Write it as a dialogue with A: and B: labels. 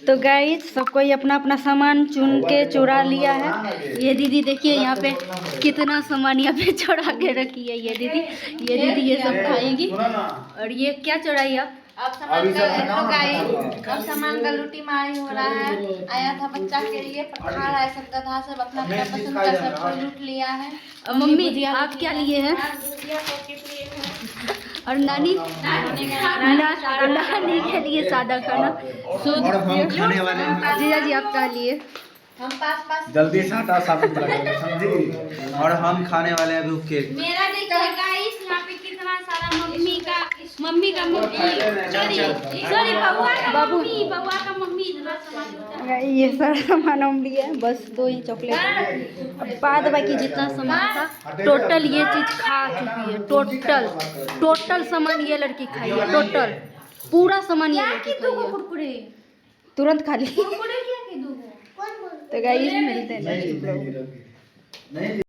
A: तो गाइस सब कोई अपना अपना सामान चुन के चुरा लिया है। ये दीदी देखिए यहाँ पे कितना सामान यहाँ पे चुरा के रखी है ये दीदी ये सब खाएगी। और ये क्या चुराई आप?
B: अब सामान का लूटी मारी हो रहा है। आया था बच्चा के लिए खा रहा है सब गधा सब अपना अपना पसंद का सब कोई लूट लिया है।
A: मम्मी आप क्या लिए हैं? और नानी के लिए सादा खाना शुद्ध। जीजा जी आप क्या लिए?
B: हम पास
C: जल्दी से हटा साबुन लगा समझी। और हम खाने वाले हैं भूख के।
B: मेरा देखिए गाइस यहाँ पे कितना सारा मम्मी का सॉरी बउआ का मम्मी इतना सामान
A: ये सारा सामान हम लिए हैं, बस 2 ही चॉकलेट। अब बाद बाकी जितना सामान था टोटल ये चीज़ खा चुकी है। टोटल सामान ये लड़की खाई है। टोटल पूरा सामान ये लड़की खाई है। तुरंत खा ली। तो गाइस मिलते हैं नेक्स्ट ब्लॉग में।